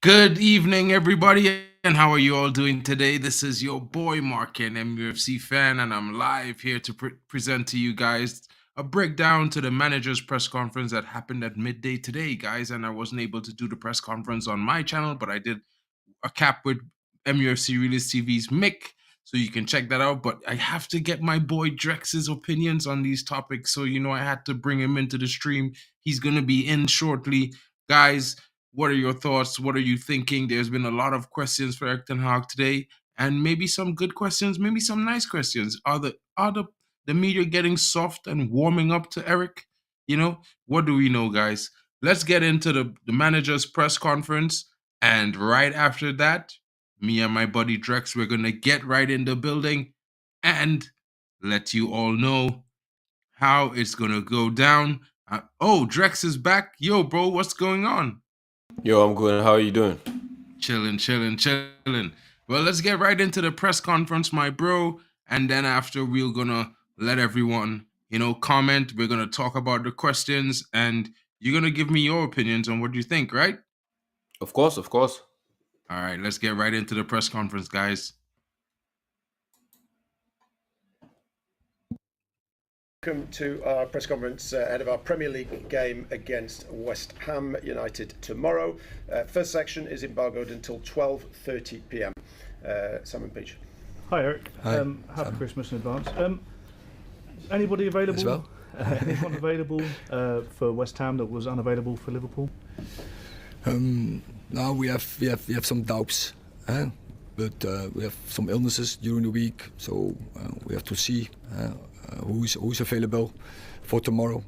Good evening, everybody, and how are you all doing today? This is your boy Mark, an MUFC fan, and I'm live here to present to you guys a breakdown to the manager's press conference that happened at midday today, guys. And I wasn't able to do the press conference on my channel, but I did a cap with MUFC Realist TV's Mick, so you can check that out. But I have to get my boy Drex's opinions on these topics, so I had to bring him into the stream. He's gonna be in shortly, guys. What are your thoughts? What are you thinking? There's been a lot of questions for Erik Ten Hag today, and maybe some good questions, maybe some nice questions. Are the media getting soft and warming up to Erik? What do we know, guys? Let's get into the manager's press conference, and right after that, me and my buddy Drex, we're gonna get right in the building and let you all know how it's gonna go down. Drex is back. Yo, bro, what's going on? Yo, I'm good. How are you doing? Chilling. Well, let's get right into the press conference, my bro. And then after, we're gonna let everyone, comment. We're gonna talk about the questions, and you're gonna give me your opinions on what you think, right? Of course, of course. All right, let's get right into the press conference, guys. Welcome to our press conference ahead of our Premier League game against West Ham United tomorrow. First section is embargoed until 12:30 p.m. Simon Peach. Hi Eric. Hi. Happy Christmas in advance. Anybody available? As well? Anyone available for West Ham that was unavailable for Liverpool? Now we have some doubts, but we have some illnesses during the week, so we have to see who's available for tomorrow.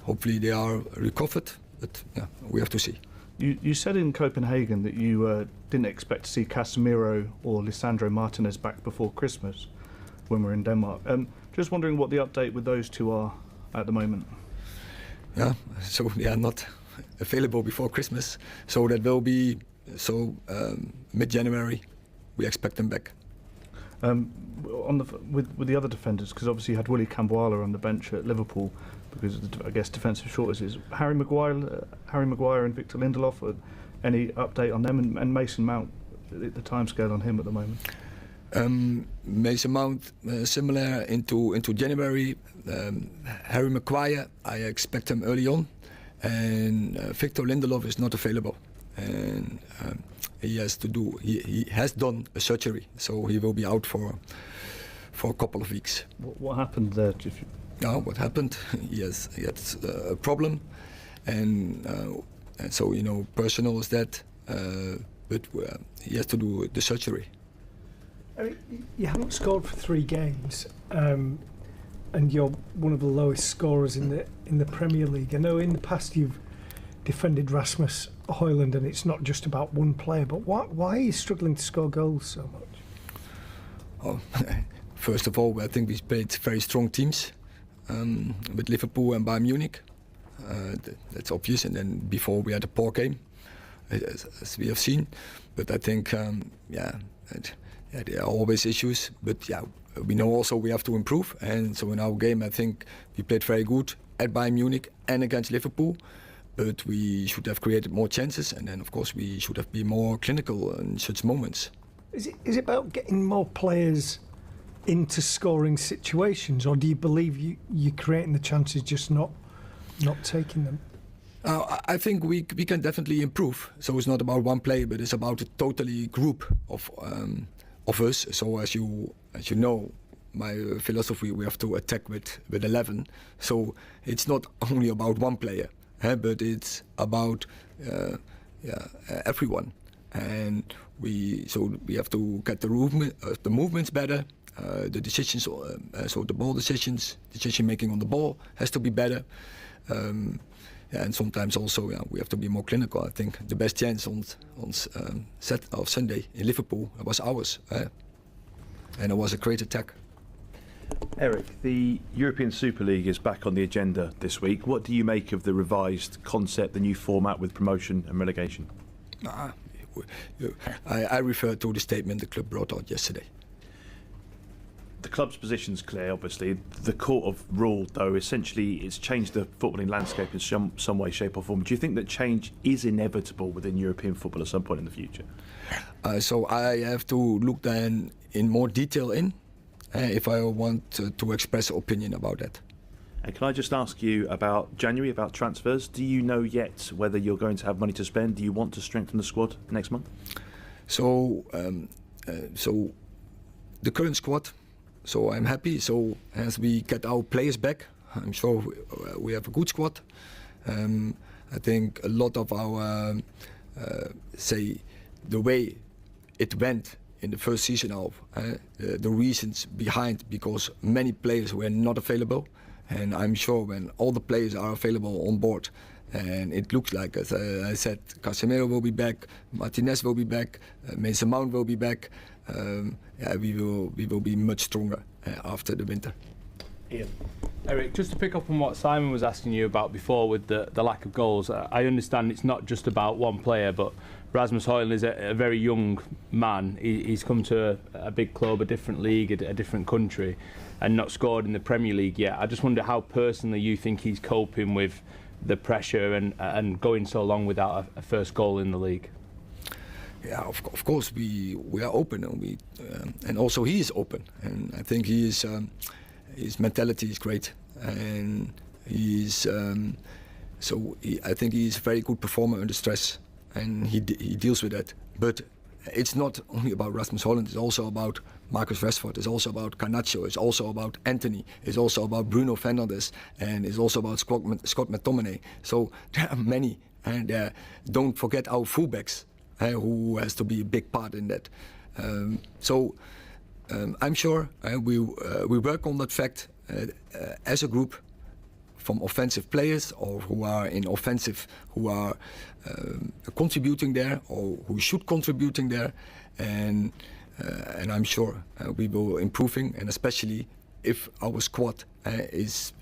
Hopefully they are recovered, but we have to see. You said in Copenhagen that you didn't expect to see Casemiro or Lisandro Martinez back before Christmas when we're in Denmark. Just wondering what the update with those two are at the moment. Yeah, so they are not available before Christmas, so that will be mid-January. We expect them back. With the other defenders, because obviously you had Willy Camboala on the bench at Liverpool because of the, I guess, defensive shortages. Harry Maguire and Victor Lindelof. Any update on them, and Mason Mount? The timescale on him at the moment. Mason Mount similar into January. Harry Maguire, I expect him early on, and Victor Lindelof is not available, and he has done a surgery, so he will be out for a couple of weeks. What happened there? What happened? He had a problem, and so personal is that, but he has to do the surgery. I mean, you haven't scored for 3 games, and you're one of the lowest scorers in the Premier League. I know in the past you've defended Rasmus Højlund, and it's not just about one player, but why are you struggling to score goals so much? First of all, I think we played very strong teams with Liverpool and Bayern Munich. That's obvious, and then before we had a poor game, as we have seen. But I think, there are always issues, but we know also we have to improve. And so in our game, I think we played very good at Bayern Munich and against Liverpool, but we should have created more chances, and then of course we should have been more clinical in such moments. Is it about getting more players into scoring situations, or do you believe you're creating the chances, just not taking them? I think we can definitely improve. So it's not about one player, but it's about a totally group of us. So as you know, my philosophy, we have to attack with 11. So it's not only about one player, but it's about everyone. And we have to get the movements better. The decisions, so the ball decision making on the ball has to be better. And sometimes also we have to be more clinical. I think the best chance on Sunday in Liverpool was ours, and it was a great attack. Eric, the European Super League is back on the agenda this week. What do you make of the revised concept, the new format with promotion and relegation? I refer to the statement the club brought out yesterday. the club's position's clear, obviously. The court have ruled, though, essentially it's changed the footballing landscape in some way, shape or form. Do you think that change is inevitable within European football at some point in the future? So I have to look then in more detail if I want to express an opinion about that. And can I just ask you about January, about transfers? Do you know yet whether you're going to have money to spend? Do you want to strengthen the squad next month? So the current squad, so I'm happy. So as we get our players back, I'm sure we have a good squad. I think a lot of our, say, the way it went in the first season of the reasons behind, because many players were not available. And I'm sure when all the players are available on board, and it looks like, as I said, Casemiro will be back, Martinez will be back, Mason Mount will be back. We will be much stronger after the winter. Ian. Erik, just to pick up on what Simon was asking you about before with the lack of goals, I understand it's not just about one player, but Rasmus Højlund is a very young man. He's come to a big club, a different league, a different country, and not scored in the Premier League yet. I just wonder how personally you think he's coping with the pressure and going so long without a first goal in the league. Yeah, of course we are open, and also he is open, and I think his mentality is great, and I think he is a very good performer under stress, and he deals with that. But it's not only about Rasmus Højlund, it's also about Marcus Rashford, it's also about Garnacho, it's also about Anthony, it's also about Bruno Fernandes, and it's also about Scott McTominay. So there are many, and don't forget our fullbacks, who has to be a big part in that. I'm sure we work on that fact as a group, from offensive players or who are in offensive, who are contributing there or who should contributing there, and I'm sure we will improving, and especially if our squad is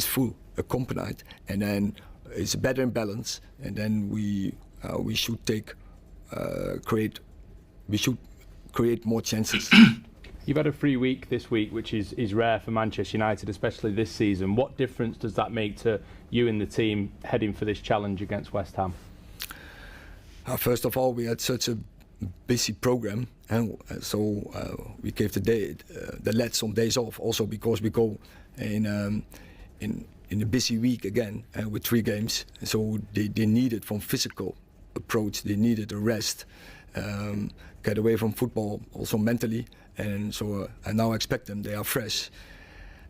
full accompanied, and then is better in balance, and then we should create more chances. You've had a free week this week, which is rare for Manchester United, especially this season. What difference does that make to you and the team heading for this challenge against West Ham? First of all, we had such a busy program, and so we gave the lads some days off, also because we go in a busy week again with 3 games. So they needed, from physical approach, they needed a rest, get away from football, also mentally. And so I now expect them. They are fresh,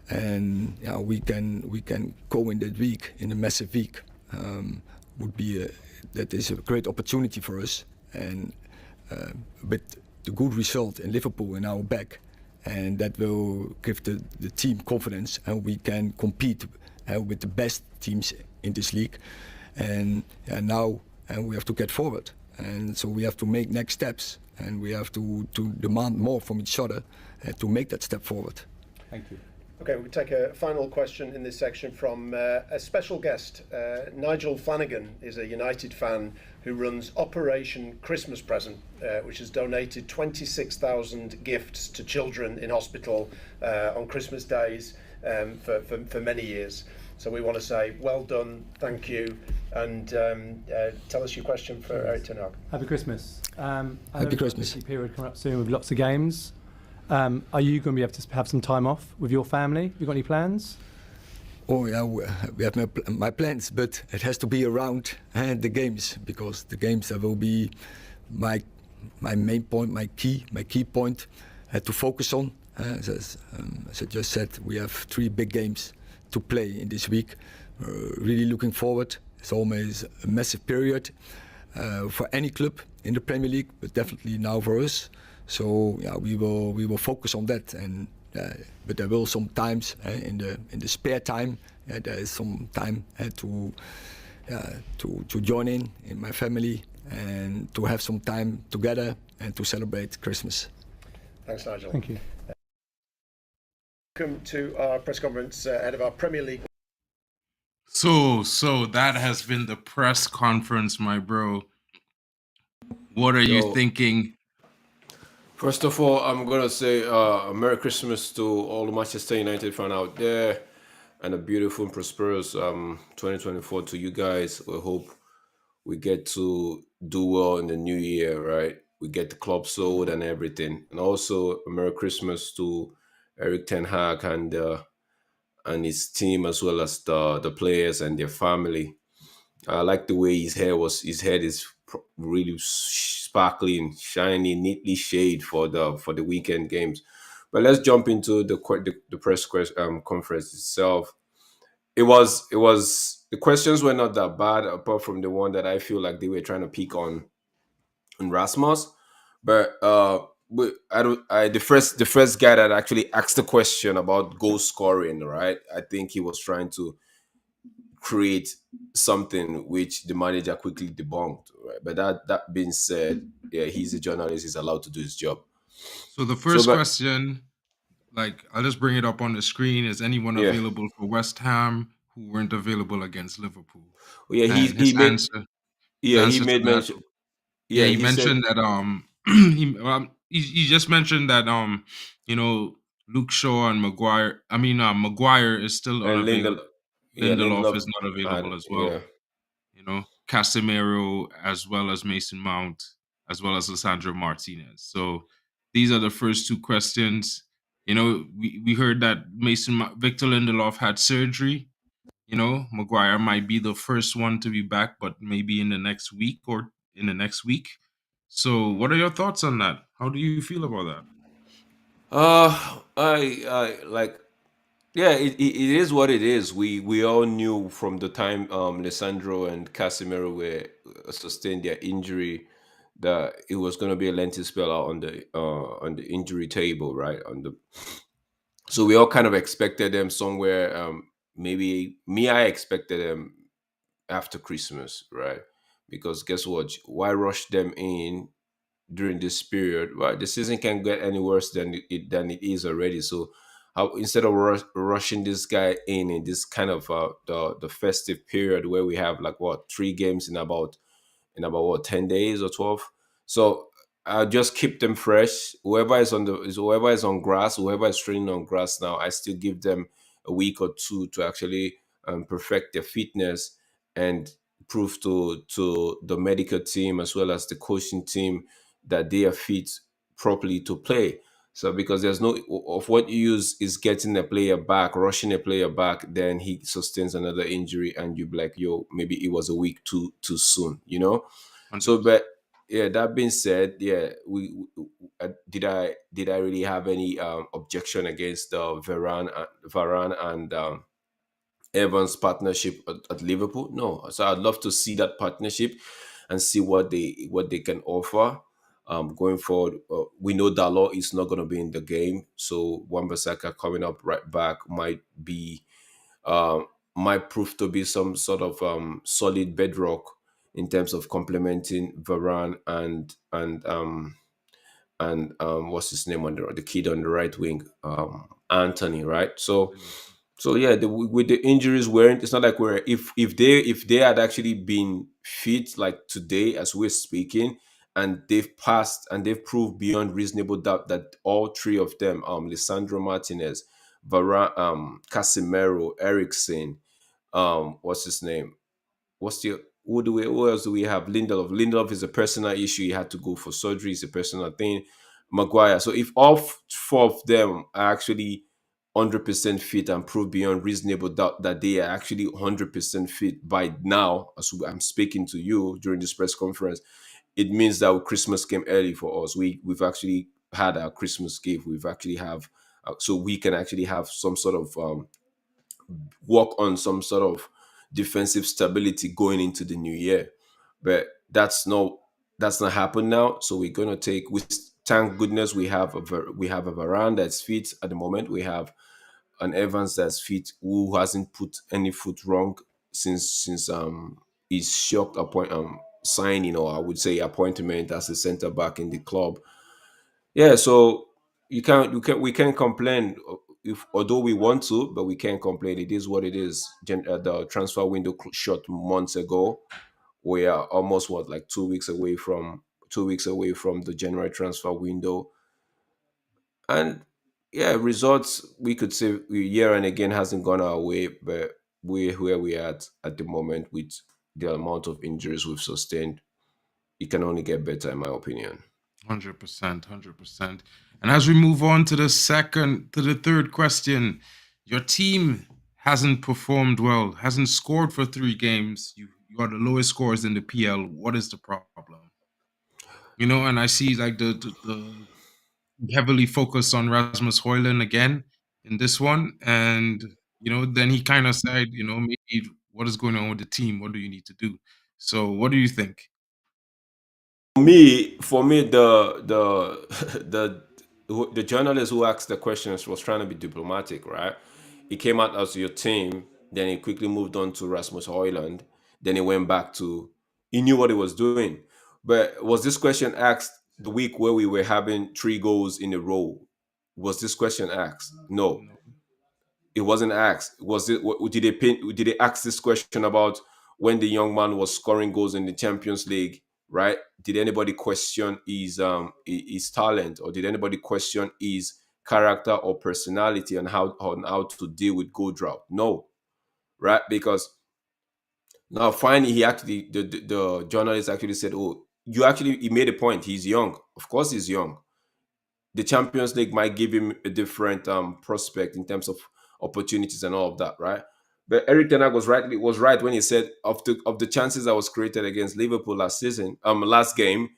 and we can go in that week, in a massive week. That is a great opportunity for us, and with the good result in Liverpool in our back, and that will give the team confidence, and we can compete with the best teams in this league. And now we have to get forward, and so we have to make next steps. And we have to demand more from each other to make that step forward. Thank you. Okay, we'll take a final question in this section from a special guest. Nigel Flanagan is a United fan who runs Operation Christmas Present, which has donated 26,000 gifts to children in hospital on Christmas days for many years. So we want to say, well done, thank you, and tell us your question for Erik Ten Hag. Happy Christmas. Happy Christmas. Busy period coming up soon with lots of games. Are you going to be able to have some time off with your family? Have you got any plans? Oh yeah, we have my plans, but it has to be around the games, because the games that will be my main point, my key point to focus on. As I just said, we have 3 big games to play in this week. Really looking forward. It's always a massive period for any club in the Premier League, but definitely now for us. So we will focus on that, and but there will sometimes in the spare time there is some time to join in my family and to have some time together and to celebrate Christmas. Thanks, Nigel. Thank you. Welcome to our press conference ahead of our Premier League. So that has been the press conference, my bro. What are you thinking? First of all, I'm gonna say Merry Christmas to all the Manchester United fan out there, and a beautiful and prosperous 2024 to you guys. We hope we get to do well in the new year, right? We get the club sold and everything, and also a Merry Christmas to Erik Ten Hag and his team, as well as the players and their family. I like the way his head is really sparkly and shiny, neatly shaded for the weekend games. But let's jump into the conference itself. It was the questions were not that bad, apart from the one that I feel like they were trying to pick on Rasmus. But I don't I the first guy that actually asked the question about goal scoring, right? I think he was trying to create something which the manager quickly debunked. Right? But that being said, yeah, he's a journalist. He's allowed to do his job. So the So, first but question, like I'll just bring it up on the screen. Is anyone yeah, available for West Ham who weren't available against Liverpool? yeah, And he made his yeah he answer to made that, mention. yeah, Yeah, he he said mentioned that he just mentioned that you know Luke Shaw and Maguire. I mean Maguire is still and unavailable. Lindelof Lindelof is not had available as well. yeah. Casemiro as well as Mason Mount, as well as Lissandro Martinez. So these are the first two questions. We heard that Victor Lindelof had surgery. Maguire might be the first one to be back, but maybe in the next week or in the next week. So what are your thoughts on that? How do you feel about that? I like yeah, it is what it is. We all knew from the time Lissandro and Casemiro were sustained their injury that it was going to be a lengthy spell out on the injury table, right? So we all kind of expected them somewhere. Maybe me, I expected them after Christmas, right? Because guess what? Why rush them in during this period? Well, the season can get any worse than it is already. So, how instead of rushing this guy in this kind of the festive period where we have like what 3 games in about what 10 days or 12. So I'll just keep them fresh. Whoever is on grass, whoever is training on grass now, I still give them a week or two to actually perfect their fitness and prove to the medical team as well as the coaching team that they are fit properly to play. So because there's no of what you use is getting a player back, rushing a player back, then he sustains another injury, and you be like, yo, maybe it was a week too soon. So, 100%. but yeah, that being said, yeah, did I really have any objection against Varane and Evans partnership at Liverpool? No. So I'd love to see that partnership and see what they can offer. Going forward, we know Dalot is not going to be in the game, so Wan-Bissaka coming up right back um, might prove to be some sort of solid bedrock in terms of complementing Varane and what's his name on the kid on the right wing, Anthony, right? So Anthony. yeah, with the injuries weren't. It's not like we're if they had actually been fit like today as we're speaking, and they've passed and they've proved beyond reasonable doubt that all three of them, Lissandro Martinez, Casemiro, Ericsson, what's his name? Who else do we have? Lindelof. Lindelof is a personal issue. He had to go for surgery. It's a personal thing. Maguire. So if all four of them are actually 100% fit and prove beyond reasonable doubt that they are actually 100% fit by now, as I'm speaking to you during this press conference, it means that Christmas came early for us. We've actually had our Christmas gift. We've actually have so we can actually have some sort of work on some sort of defensive stability going into the new year. But that's not happened now. So we're gonna take. Thank goodness we have a Varane that's fit at the moment. We have an Evans that's fit who hasn't put any foot wrong since his shocked signing, or I would say appointment as a centre back in the club. Yeah, so we can't complain if although we want to, but we can't complain. It is what it is. The transfer window shut months ago. We are almost what like 2 weeks away from the January transfer window. And yeah, results we could say year and again hasn't gone our way, but we're where we are at the moment with the amount of injuries we've sustained. It can only get better, in my opinion. 100%, 100%. And as we move on to the third question, your team hasn't performed well, hasn't scored for 3 games. You are the lowest scores in the PL. What is the problem? And I see like the heavily focused on Rasmus Højlund again in this one, and then he kind of said, maybe what is going on with the team? What do you need to do? So, what do you think? For me, the the journalist who asked the questions was trying to be diplomatic, right? He came out as your team, then he quickly moved on to Rasmus Højlund, then he went back to he knew what he was doing. But was this question asked the week where we were having 3 goals in a row? Was this question asked? No, No, it wasn't asked. Was it? Did they ask this question about when the young man was scoring goals in the Champions League? Right? Did anybody question his talent, or did anybody question his character or personality and how to deal with goal drought? No, right? Because now finally he actually the journalist actually said, "Oh, he made a point. He's young. Of course, he's young. The Champions League might give him a different prospect in terms of opportunities and all of that, right? But Erik Ten Hag was right when he said of the chances that was created against Liverpool last game,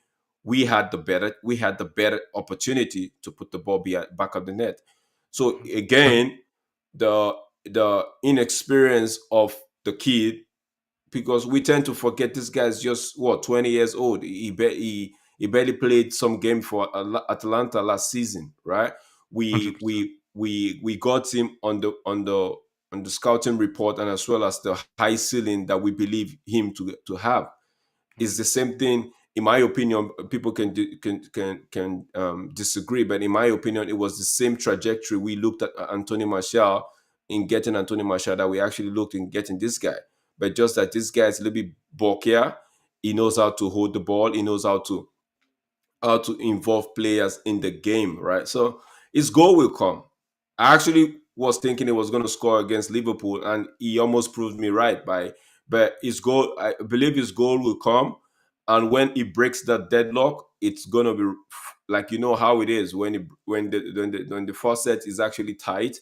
we had the better opportunity to put the ball back of the net. So 100%. again, the the inexperience of the kid, because we tend to forget this guy's just 20 years old. He barely played some game for Atlanta last season, right? We 100%. we got him on the scouting report, and as well as the high ceiling that we believe him to have. It's the same thing, in my opinion. People can disagree, but in my opinion, it was the same trajectory we looked at Anthony Martial in getting Anthony Martial that we actually looked in getting this guy. But just that this guy is a little bit bulkier. He knows how to hold the ball. He knows how to involve players in the game, right? So his goal will come. I actually was thinking he was going to score against Liverpool, and he almost proved me right. But his goal, I believe, his goal will come, and when he breaks that deadlock, it's gonna be like, how it is when the faucet is actually tight,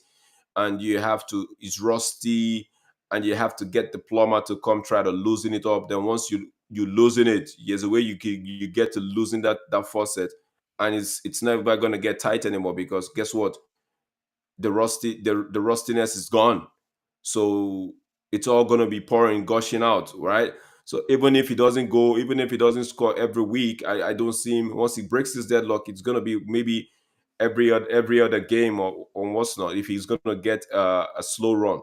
and you have to it's rusty, and you have to get the plumber to come try to loosen it up. Then once you loosen it, there's a way you get to loosen that faucet, and it's never going to get tight anymore, because guess what? The rustiness is gone. So it's all going to be pouring, gushing out, right? So even if he doesn't score every week, I don't see him. Once he breaks his deadlock, it's going to be maybe every other game, or what's not, if he's going to get a slow run.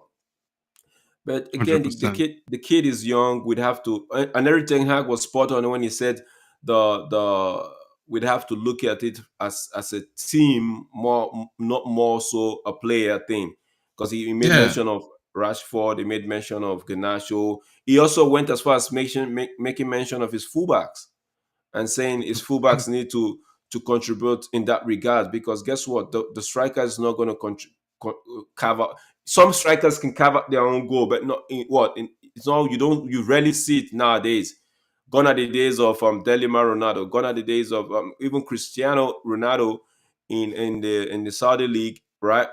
But again, the 100%. kid is young. We'd have to, and Erik Ten Hag was spot on when he said the we'd have to look at it as a team, more, not more so a player thing, because he made Yeah. mention of Rashford, he made mention of Ganacho. He also went as far as making mention of his fullbacks, and saying his fullbacks need to contribute in that regard, because guess what? The striker is not going to carve out. Some strikers can carve out their own goal, but not in what in it's not you rarely see it nowadays. Gone are the days of Delima Ronaldo. Gone are the days of even Cristiano Ronaldo in the Saudi league, right?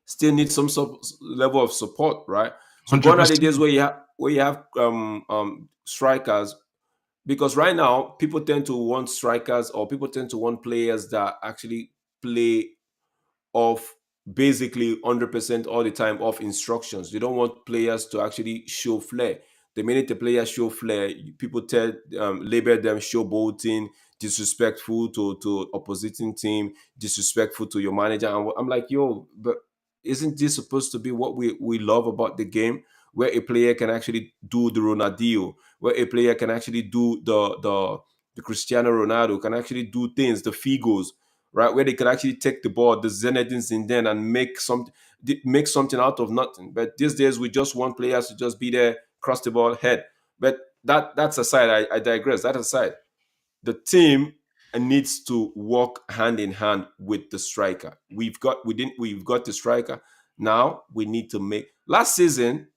Still need some level of support, right? So gone are the days 100%. where you have strikers, because right now people tend to want strikers, or people tend to want players that actually play off, basically 100% all the time, off instructions. They don't want players to actually show flair. The minute the players show flair, people label them showboating, disrespectful to oppositing team, disrespectful to your manager. And I'm like, yo, but isn't this supposed to be what we love about the game, where a player can actually do the Ronaldinho, where a player can actually do the Cristiano Ronaldo, can actually do things, the Figos, right? Where they can actually take the ball, the Zinedine Zidane, and make something out of nothing. But these days, we just want players to just be there, cross the ball, head. But that's aside. I digress. That aside, the team. needs to work hand in hand with the striker. We've got the striker. Now we need to make. Last season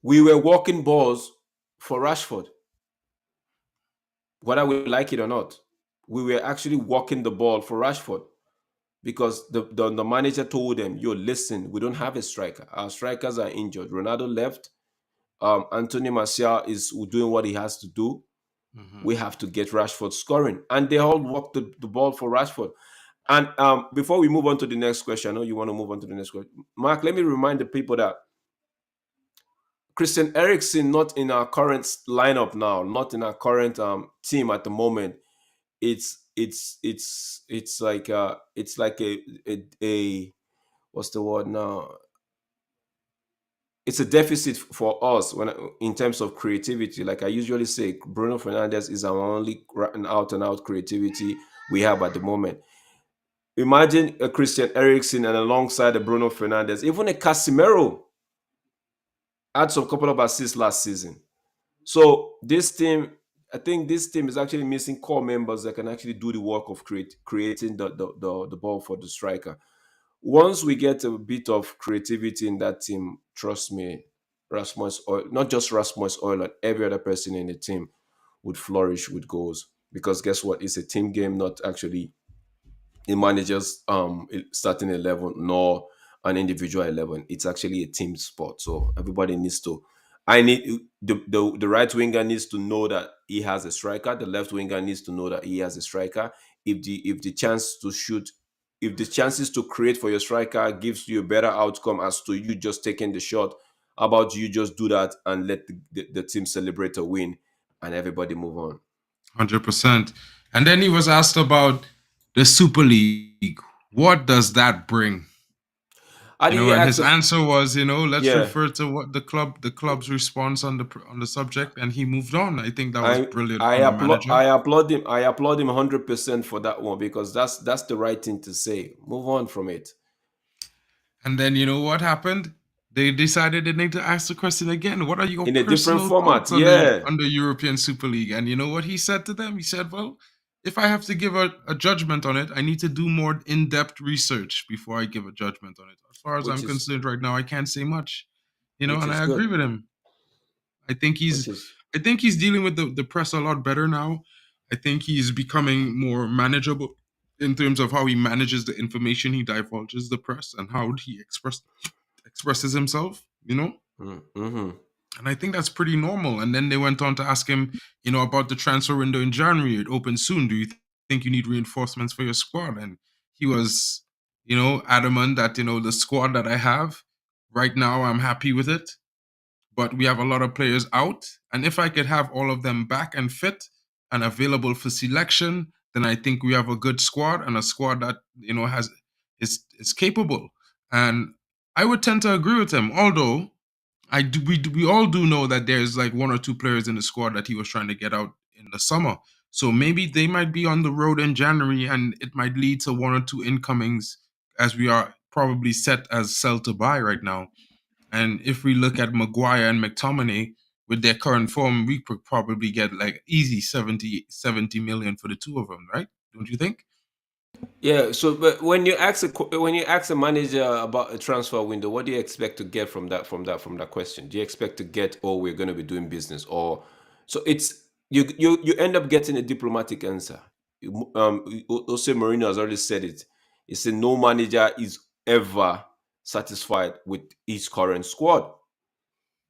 we were walking balls for Rashford, whether we like it or not. We were actually walking the ball for Rashford because the manager told them, "Yo, listen, we don't have a striker. Our strikers are injured. Ronaldo left. Anthony Martial is doing what he has to do. We have to get Rashford scoring." And they all walked the ball for Rashford. And before we move on to the next question, I know you want to move on to the next question. Mark, let me remind the people that Christian Eriksen not in our current lineup now, not in our current team at the moment. It's like a what's the word now? It's a deficit for us when in terms of creativity. Like I usually say, Bruno Fernandes is our only out and out creativity we have at the moment. Imagine a Christian Eriksen and alongside a Bruno Fernandes, even a Casemiro had some couple of assists last season. So this team, I think this team is actually missing core members that can actually do the work of creating the ball for the striker. Once we get a bit of creativity in that team, trust me, Rasmus Oil, not just Rasmus Oil, every other person in the team would flourish with goals. Because guess what? It's a team game, not actually a manager's starting 11 nor an individual 11. It's actually a team sport. So everybody needs to. I need the right winger needs to know that he has a striker. The left winger needs to know that he has a striker. If the chance to shoot, if the chances to create for your striker gives you a better outcome as to you just taking the shot, how about you just do that and let the team celebrate a win and everybody move on? 100%. And then he was asked about the Super League. What does that bring? And his answer was, let's refer to what the club's response on the subject, and he moved on. I think that was brilliant. I applaud him 100% for that one, because that's the right thing to say. Move on from it. And then you know what happened? They decided they need to ask the question again. What are your in a different format? on the European Super League? And you know what he said to them? He said, well, if I have to give a judgment on it, I need to do more in-depth research before I give a judgment on it. As far as I'm concerned right now, I can't say much. And I agree with him. I think he's dealing with the press a lot better now. I think he's becoming more manageable in terms of how he manages the information he divulges the press and how he expresses himself, Mm-hmm. And I think that's pretty normal. And then they went on to ask him, about the transfer window in January. It opens soon. Do you think you need reinforcements for your squad? And he was, adamant that, the squad that I have right now, I'm happy with it. But we have a lot of players out. And if I could have all of them back and fit and available for selection, then I think we have a good squad and a squad that, is capable. And I would tend to agree with him, although we all do know that there's like one or two players in the squad that he was trying to get out in the summer. So maybe they might be on the road in January and it might lead to one or two incomings, as we are probably set as sell to buy right now. And if we look at Maguire and McTominay with their current form, we could probably get like easy 70 million for the two of them, right? Don't you think? Yeah. So, but when you ask a manager about a transfer window, what do you expect to get from that question? Do you expect to get, "Oh, we're going to be doing business," or so it's you end up getting a diplomatic answer. Jose Mourinho has already said it. He said no manager is ever satisfied with his current squad.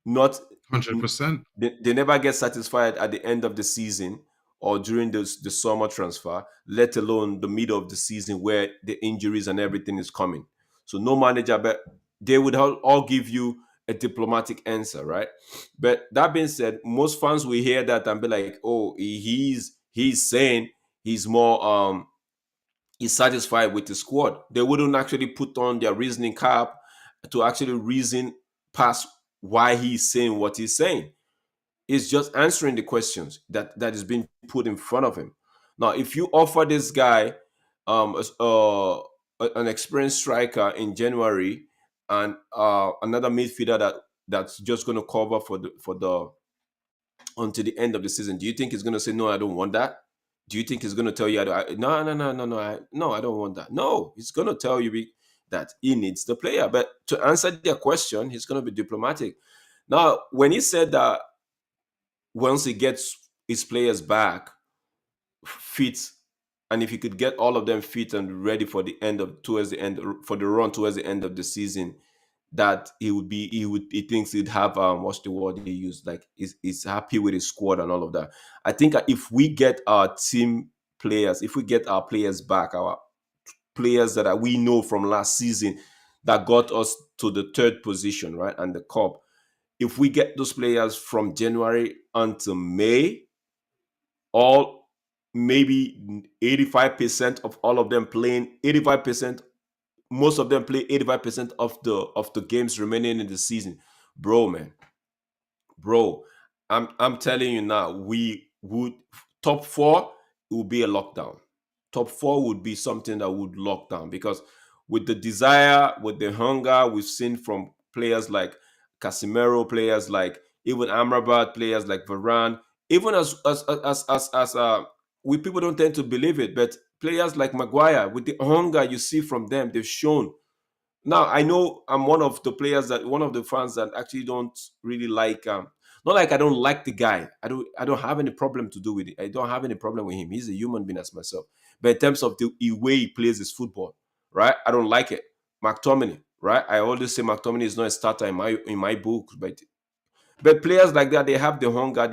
Not 100%. They never get satisfied at the end of the season or during the summer transfer, let alone the middle of the season where the injuries and everything is coming. So no manager, but they would all give you a diplomatic answer, right? But that being said, most fans will hear that and be like, "Oh, he's saying he's more he's satisfied with the squad." They wouldn't actually put on their reasoning cap to actually reason past why he's saying what he's saying. Is just answering the questions that is being put in front of him. Now, if you offer this guy an experienced striker in January and another midfielder that's just going to cover for the until the end of the season, do you think he's going to say, "No, I don't want that"? Do you think he's going to tell you, no, no, no, no, no, no, I don't want that? No, he's going to tell you that he needs the player. But to answer their question, he's going to be diplomatic. Now, when he said that once he gets his players back fit, and if he could get all of them fit and ready for the run towards the end of the season, that he thinks he'd have what's the word he used, like he's happy with his squad and all of that. I think if we get our team players, if we get our players back, our players that we know from last season that got us to the third position, right, and the cup, if we get those players from January until May, all maybe 85% of all of them playing 85%, most of them play 85% of the games remaining in the season. Bro, man. Bro, I'm telling you now, we would top 4, it would be a lockdown. Top 4 would be something that would lock down, because with the desire, with the hunger we've seen from players like Casemiro, players like even Amrabat, players like Varane, even as we people don't tend to believe it, but players like Maguire, with the hunger you see from them, they've shown. Now I know I'm one of the fans that actually don't really like not like I don't like the guy. I don't have any problem to do with it. I don't have any problem with him. He's a human being as myself. But in terms of the way he plays his football, right? I don't like it. McTominay, right? I always say McTominay is not a starter in my book, but players like that, they have the hunger,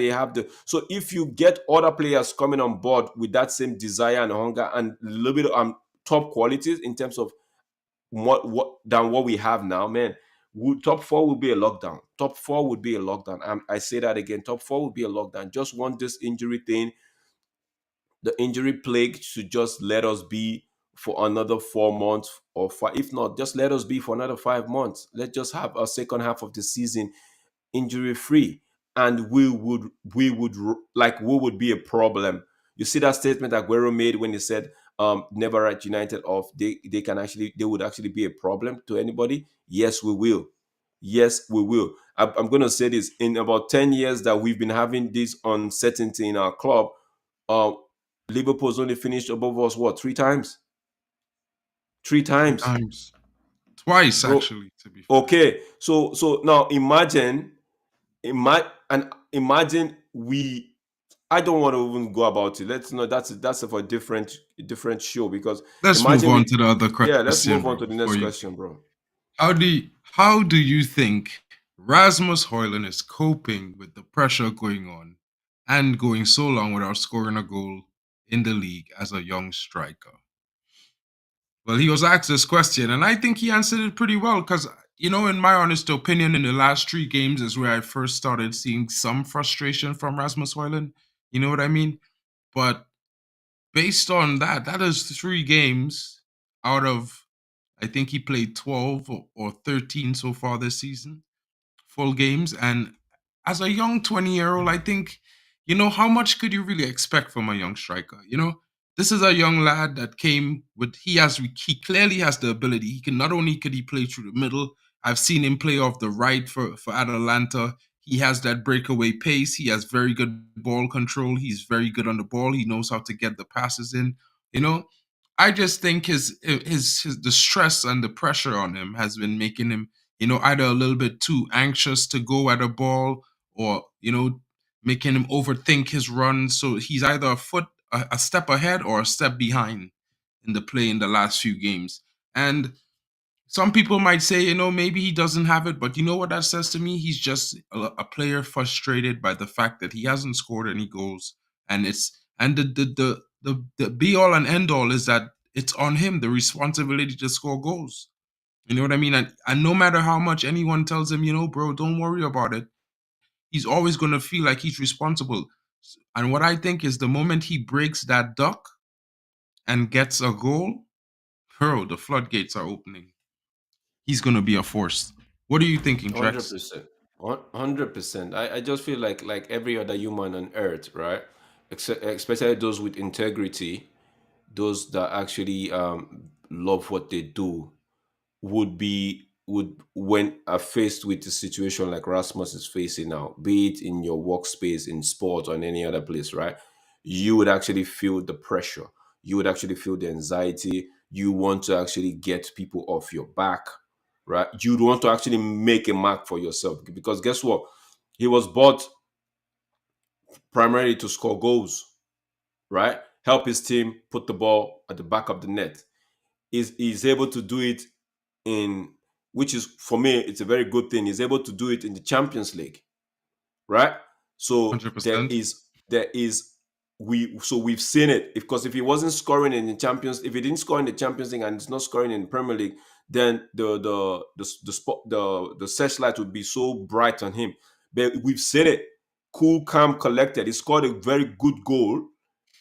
so if you get other players coming on board with that same desire and hunger and a little bit of top qualities in terms of what we have now, man, top 4 will be a lockdown. Top 4 would be a lockdown. I say that again. Top 4 would be a lockdown. Just want this injury thing, the injury plague, to just let us be for another 4 months, or if not, just let us be for another 5 months. Let's just have a second half of the season injury free, and we would be a problem. You see that statement Aguero made when he said, never write United off. They would actually be a problem to anybody. Yes, we will. Yes, we will. I'm going to say this: in about 10 years that we've been having this uncertainty in our club, Liverpool's only finished above us, what, 3 times? 3 times. Twice, Bro, actually, to be fair. okay, so now imagine we. I don't want to even go about it. Let's not. That's for a different show, because Let's move imagine on to the other yeah. Let's question, move on bro. to the next question, bro. How do you think Rasmus Højlund is coping with the pressure going on and going so long without scoring a goal in the league as a young striker? Well, he was asked this question, and I think he answered it pretty well, because, in my honest opinion, in the last 3 games is where I first started seeing some frustration from Rasmus Højlund. You know what I mean? But based on that is 3 games out of, I think he played 12 or 13 so far this season, full games. And as a young 20-year-old, I think, how much could you really expect from a young striker? This is a young lad that came with, he clearly has the ability. Not only could he play through the middle, I've seen him play off the right for Atalanta. He has that breakaway pace. He has very good ball control. He's very good on the ball. He knows how to get the passes in. I just think his the stress and the pressure on him has been making him, either a little bit too anxious to go at a ball, or, making him overthink his run. So he's either a step ahead or a step behind in the play in the last few games. And some people might say, maybe he doesn't have it, but you know what that says to me? He's just a player frustrated by the fact that he hasn't scored any goals, and the be all and end all is that it's on him, the responsibility to score goals. You know what I mean? And no matter how much anyone tells him, bro, don't worry about it, he's always going to feel like he's responsible. And what I think is, the moment he breaks that duck and gets a goal, bro, the floodgates are opening. He's going to be a force. What are you thinking, Drex? 100%. 100%. I just feel like every other human on earth, right? Especially those with integrity, those that actually love what they do, would when are faced with a situation like Rasmus is facing now, be it in your workspace, in sport, or in any other place, right? you would actually feel the pressure. You would actually feel the anxiety. You want to actually get people off your back, right? You'd want to actually make a mark for yourself because guess what? He was bought primarily to score goals, right? Help his team put the ball at the back of the net. He's able to do it in, which is for me, it's a very good thing. He's able to do it in the Champions League, right? So 100%. there is we've seen it because if he wasn't scoring in the Champions, if he didn't score in the Champions League and it's not scoring in the Premier League, then the spot the searchlight would be so bright on him. But we've seen it, cool, calm, collected. He scored a very good goal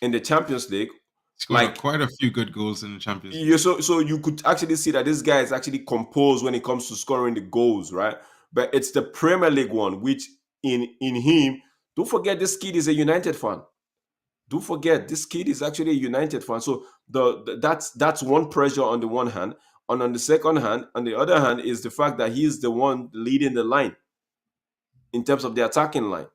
in the Champions League. Scored Like quite a few good goals in the Champions League. you so you could actually see that this guy is actually composed when it comes to scoring the goals, right? But it's the Premier League one, which in him, don't forget this kid is a United fan. Don't forget this kid is actually a United fan. So that's one pressure on the one hand. And on the second hand, on the other hand, is the fact that he is the one leading the line in terms of the attacking line.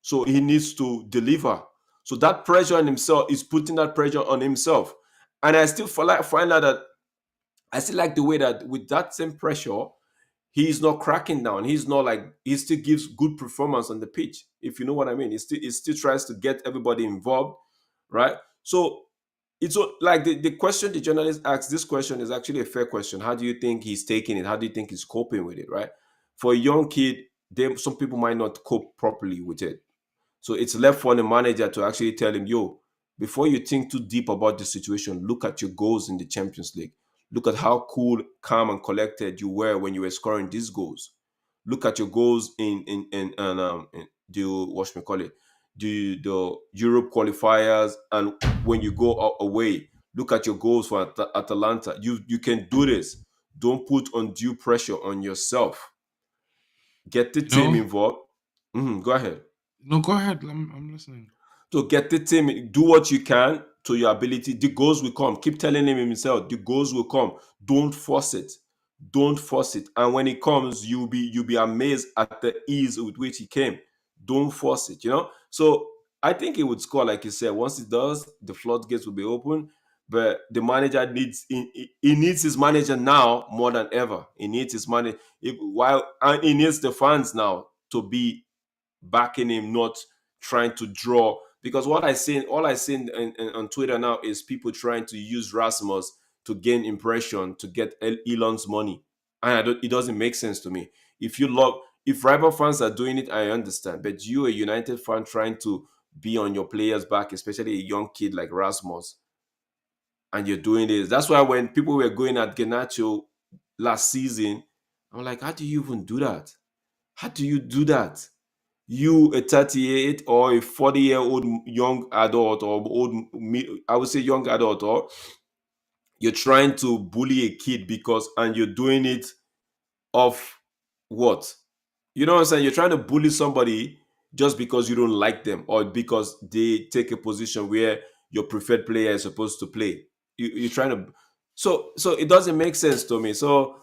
So he needs to deliver. So that pressure on himself is putting that pressure on himself. And I still find out that I still like the way that with that same pressure, he's not cracking down. He's not like he still gives good performance on the pitch, if you know what I mean. He still tries to get everybody involved, right? So it's like the question the journalist asked, this question is actually a fair question. How do you think he's taking it? How do you think he's coping with it, right? For a young kid, some people might not cope properly with it. So it's left for the manager to actually tell him, yo, before you think too deep about the situation, look at your goals in the Champions League. Look at how cool, calm, and collected you were when you were scoring these goals. Look at your goals in the what we call it, the Europe qualifiers, and when you go away, look at your goals for Atalanta. You can do this. Don't put undue pressure on yourself. Get the You team know? involved. Go ahead. No, go ahead. I'm listening. To get the team, do what you can to your ability. The goals will come. Keep telling him himself, the goals will come. Don't force it. Don't force it. And when it comes, you'll be amazed at the ease with which he came. Don't force it, you know? So I think he would score, like you said. Once he does, the floodgates will be open. But the manager he needs his manager now more than ever. He needs his money and he needs the fans now to be backing him, not trying to draw. Because all I seen on Twitter now is people trying to use Rasmus to gain impression to get Elon's money, and it doesn't make sense to me. If rival fans are doing it, I understand. But you, a United fan, trying to be on your players' back, especially a young kid like Rasmus, and you're doing this. That's why when people were going at Garnacho last season, I'm like, how do you even do that? How do you do that? You, a 38 or a 40-year-old young adult, or I would say young adult, or you're trying to bully a kid and you're doing it off what? You know what I'm saying? You're trying to bully somebody just because you don't like them or because they take a position where your preferred player is supposed to play. You're trying to, so it doesn't make sense to me. So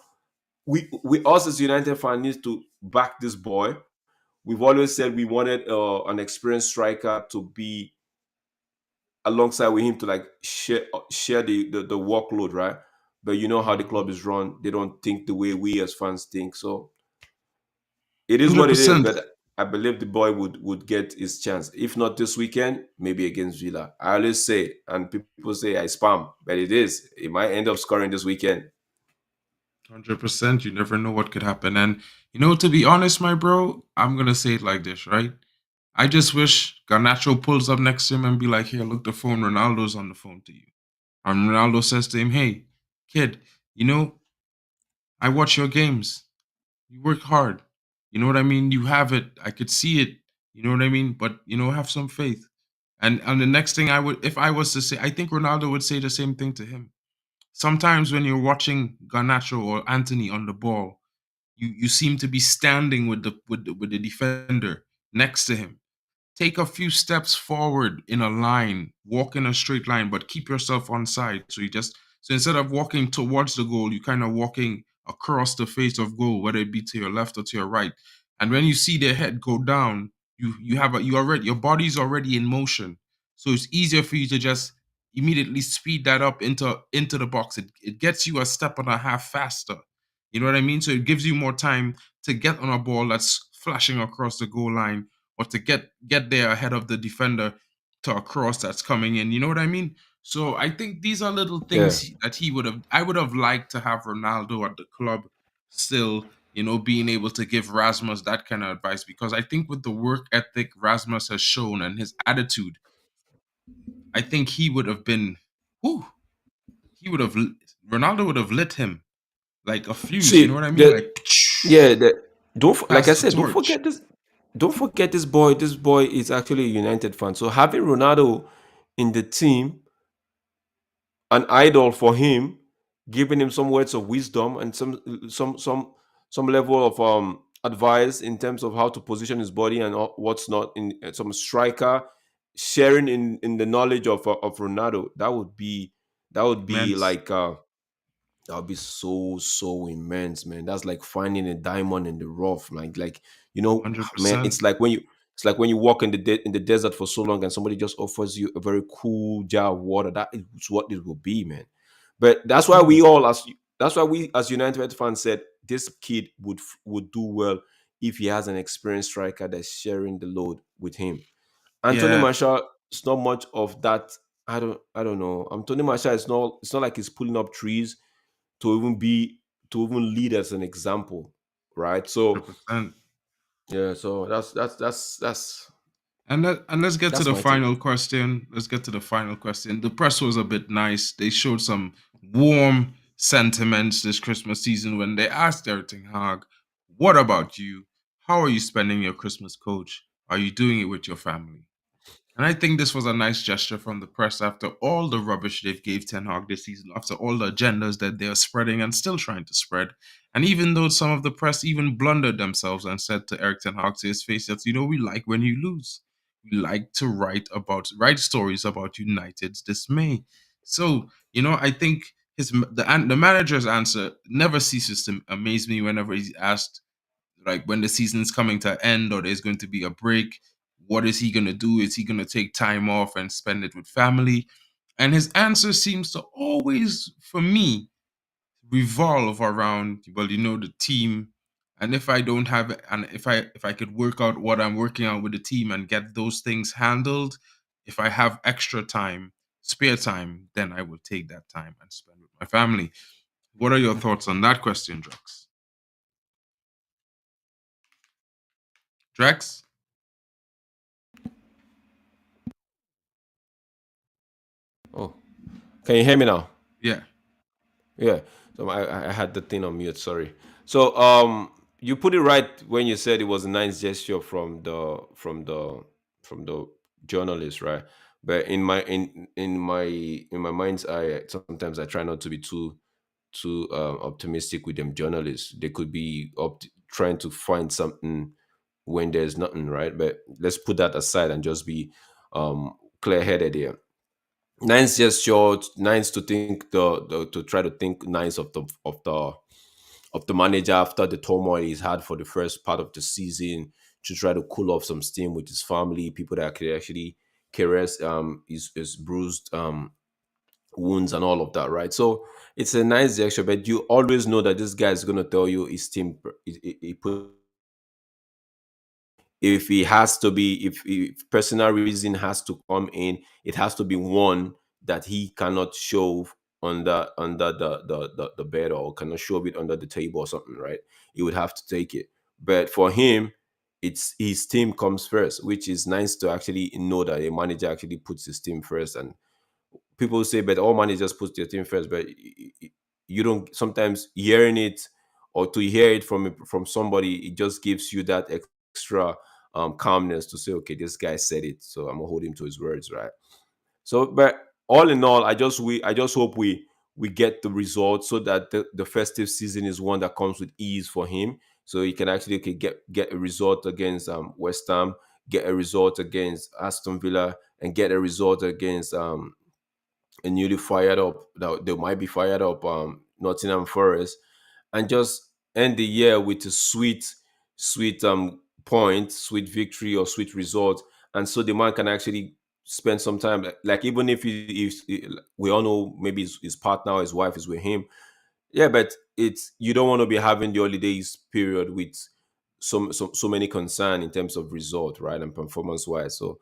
we us as United fans need to back this boy. We've always said we wanted an experienced striker to be alongside with him to like share the workload, right? But you know how the club is run; they don't think the way we as fans think. So it is what it is. 100%. But I believe the boy would get his chance. If not this weekend, maybe against Villa. I always say, and people say I spam, but it is. It might end up scoring this weekend. 100%. You never know what could happen. And, to be honest, my bro, I'm going to say it like this, right? I just wish Garnacho pulls up next to him and be like, here, look, the phone. Ronaldo's on the phone to you. And Ronaldo says to him, hey, kid, I watch your games. You work hard. You know what I mean? You have it. I could see it. You know what I mean? But, have some faith. And the next thing if I was to say, I think Ronaldo would say the same thing to him. Sometimes when you're watching Garnacho or Anthony on the ball, you seem to be standing with the defender next to him. Take a few steps forward in a line, walk in a straight line, but keep yourself on side. So instead of walking towards the goal, you kind of walking across the face of goal, whether it be to your left or to your right. And when you see their head go down, your body's already in motion. So it's easier for you to just immediately speed that up into the box. It gets you a step and a half faster. You know what I mean? So it gives you more time to get on a ball that's flashing across the goal line, or to get there ahead of the defender to a cross that's coming in. You know what I mean? So I think these are little Yeah. things that he would have. I would have liked to have Ronaldo at the club still. Being able to give Rasmus that kind of advice, because I think with the work ethic Rasmus has shown and his attitude, I think he would have been. Whew, he would have. Ronaldo would have lit him like a fuse. You know See, what I mean? Like yeah, like I pass the said, don't torch. forget this. Don't forget this boy. This boy is actually a United fan. So having Ronaldo in the team, an idol for him, giving him some words of wisdom and some level of advice in terms of how to position his body and what's not, in some striker sharing in the knowledge of Ronaldo. That would be Immense. like that would be so immense, man. That's like finding a diamond in the rough. Man, 100%. it's like when you walk in the desert for so long and somebody just offers you a very cool jar of water. That is what it will be, man. But that's why we as United fans said this kid would do well if he has an experienced striker that's sharing the load with him. Anthony Yeah, Martial, it's not much of that. I don't know. Anthony Martial is not. It's not like he's pulling up trees to even lead as an example, right? So 100%. yeah, so that's And let's get to that's the my take. final question. Let's get to the final question. The press was a bit nice. They showed some warm sentiments this Christmas season when they asked Erik Ten Hag, "What about you? How are you spending your Christmas, coach? Are you doing it with your family?" And I think this was a nice gesture from the press after all the rubbish they've gave Ten Hag this season, after all the agendas that they're spreading and still trying to spread. And even though some of the press even blundered themselves and said to Erik Ten Hag to his face that, we like when you lose. We like to write stories about United's dismay. So, I think the manager's answer never ceases to amaze me whenever he's asked, like, when the season's coming to end or there's going to be a break, what is he going to do? Is he going to take time off and spend it with family? And his answer seems to always, for me, revolve around, well, the team. And if I don't have it, and if I could work out what I'm working on with the team and get those things handled, if I have extra time, spare time, then I will take that time and spend with my family. What are your thoughts on that question, Drex? Drex? Oh, can you hear me now? Yeah. Yeah. So I had the thing on mute. Sorry. So you put it right when you said it was a nice gesture from the journalist, right? But in my mind's eye, sometimes I try not to be too optimistic with them journalists. They could be trying to find something when there's nothing, right? But let's put that aside and just be clear headed here. Nice gesture, nice to think to try to think nice of the manager after the turmoil he's had for the first part of the season, to try to cool off some steam with his family, people that could actually caress his bruised wounds and all of that, right? So it's a nice gesture, but you always know that this guy is gonna tell you his team. He put, if he has to be, if personal reason has to come in, it has to be one that he cannot show under the bed, or cannot show it under the table or something, right? He would have to take it. But for him, it's his team comes first, which is nice to actually know that a manager actually puts his team first. And people say, but all managers put their team first, but you don't, sometimes hearing it, or to hear it from somebody, it just gives you that extra calmness to say, okay, this guy said it, so I'm gonna hold him to his words, right? So, but all in all, I just hope we get the result, so that the festive season is one that comes with ease for him, so he can actually, okay, get a result against West Ham, get a result against Aston Villa, and get a result against a newly fired up, that they might be fired up, Nottingham Forest, and just end the year with a sweet point, sweet victory or sweet result, and so the man can actually spend some time, like even if we all know maybe his partner or his wife is with him. Yeah, but it's, you don't want to be having the holidays period with so many concern in terms of result, right, and performance wise. So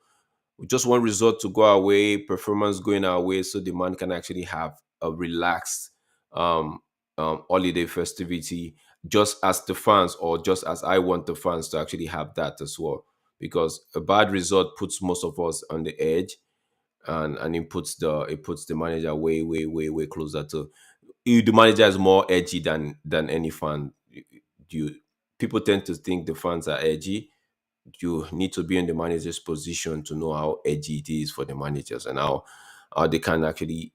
we just want result to go our way, performance going our way, so the man can actually have a relaxed um, holiday festivity, just as the fans, or just as I want the fans to actually have that as well. Because a bad result puts most of us on the edge, and it puts the manager way closer to the manager is more edgy than any fan. You People tend to think the fans are edgy. You need to be in the manager's position to know how edgy it is for the managers, and how they can actually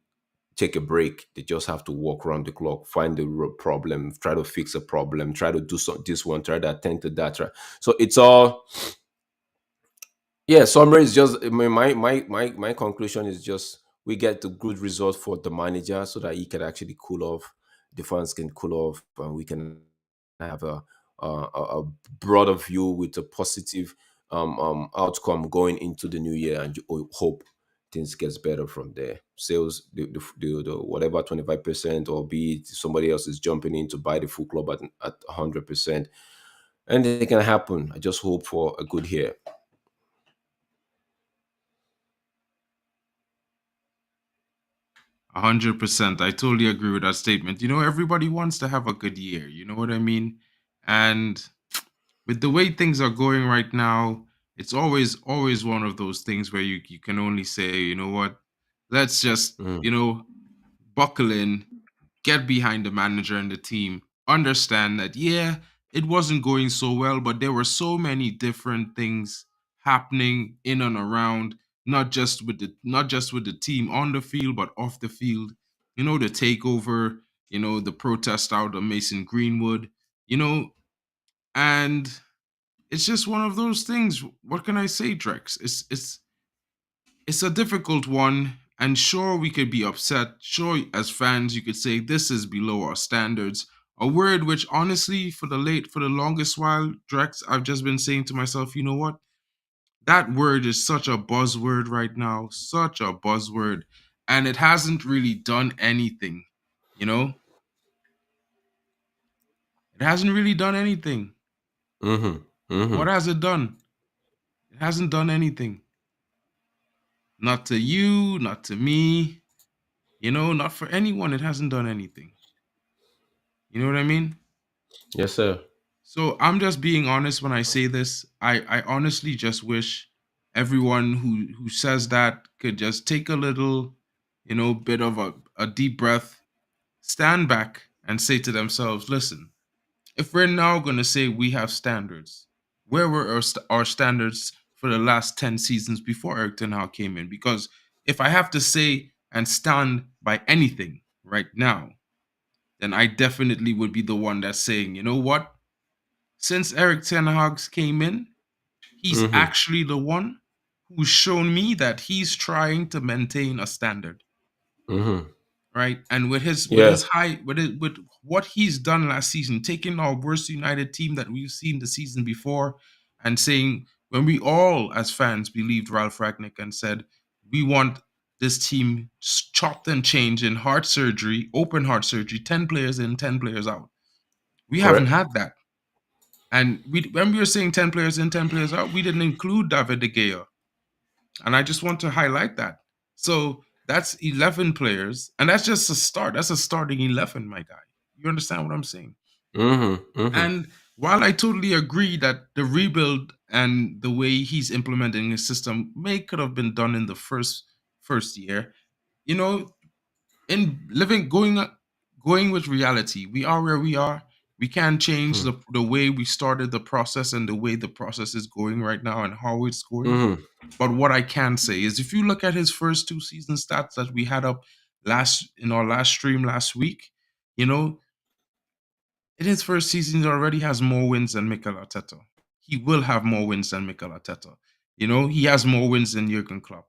take a break. They just have to walk around the clock, find the problem, try to fix a problem, try to do this one, try to attend to that. Right? So it's all, yeah. Summary is just, I mean, my conclusion is just, we get the good result for the manager so that he can actually cool off, the fans can cool off, and we can have a broader view with a positive outcome going into the new year, and you hope things gets better from there. Sales, the whatever 25%, or be it somebody else is jumping in to buy the full club at 100%, and it can happen. I just hope for a good year. 100%. I totally agree with that statement. Everybody wants to have a good year. You know what I mean? And with the way things are going right now, it's always one of those things where you can only say, you know what, let's just, Mm, buckle in, get behind the manager and the team, understand that, yeah, it wasn't going so well, but there were so many different things happening in and around, not just with the team on the field, but off the field. The takeover, the protest out of Mason Greenwood, you know, and it's just one of those things. What can I say, Drex? It's a difficult one, and sure, we could be upset. Sure, as fans, you could say this is below our standards. A word which, honestly, for the longest while, Drex, I've just been saying to myself, you know what? That word is such a buzzword right now, such a buzzword, and it hasn't really done anything. You know, it hasn't really done anything. mm-hmm, What mm-hmm. has it done? It hasn't done anything. Not to you, not to me. Not for anyone. It hasn't done anything. You know what I mean? Yes, sir. So I'm just being honest when I say this. I honestly just wish everyone who says that could just take a little, bit of a deep breath, stand back and say to themselves, listen, if we're now going to say we have standards, where were our standards for the last 10 seasons before Erik Ten Hag came in? Because if I have to say and stand by anything right now, then I definitely would be the one that's saying, you know what? Since Erik Ten Hag came in, he's Mm-hmm, actually the one who's shown me that he's trying to maintain a standard, mm-hmm. right? And with his with Yeah. his high with what he's done last season, taking our worst United team that we've seen the season before, and saying, when we all as fans believed Ralph Ragnick and said we want this team chopped and changed in heart surgery, open heart surgery, 10 players in, 10 players out. We haven't Correct. had that. And when we were saying 10 players in, 10 players out, we didn't include David De Gea. And I just want to highlight that. So that's 11 players. And that's just a start. That's a starting 11, my guy. You understand what I'm saying? Mm-hmm, mm-hmm, And while I totally agree that the rebuild and the way he's implementing his system could have been done in the first year, you know, in living going with reality, we are where we are. We can't change the way we started the process and the way the process is going right now and how it's going. mm-hmm, But what I can say is, if you look at his first two season stats that we had up last in our last stream last week, you know, in his first season, he already has more wins than Mikel Arteta. He will have more wins than Mikel Arteta. He has more wins than Jurgen Klopp.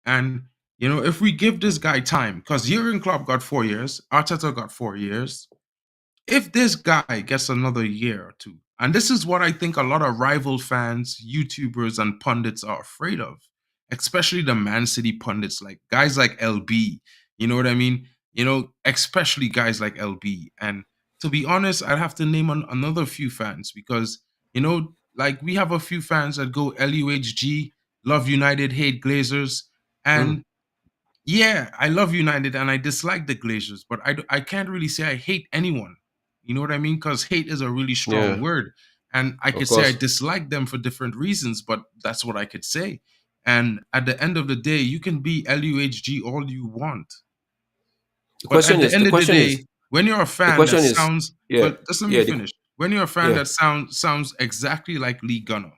And if we give this guy time, because Jurgen Klopp got 4 years, Arteta got 4 years. If this guy gets another year or two, and this is what I think a lot of rival fans, YouTubers, and pundits are afraid of, especially the Man City pundits, like guys like LB. You know what I mean? Especially guys like LB. And to be honest, I'd have to name another few fans because, like we have a few fans that go LUHG, love United, hate Glazers. Mm. And yeah, I love United and I dislike the Glazers, but I can't really say I hate anyone. You know what I mean? Because hate is a really strong Yeah, word. And I of could say I course. dislike them for different reasons, but that's what I could say. And at the end of the day, you can be LUHG all you want. The But at question the is, end the of the question is, day, when you're a the fan that question is, sounds, yeah, but just let me yeah, finish. When you're a fan yeah. that sounds exactly like Lee Gunner,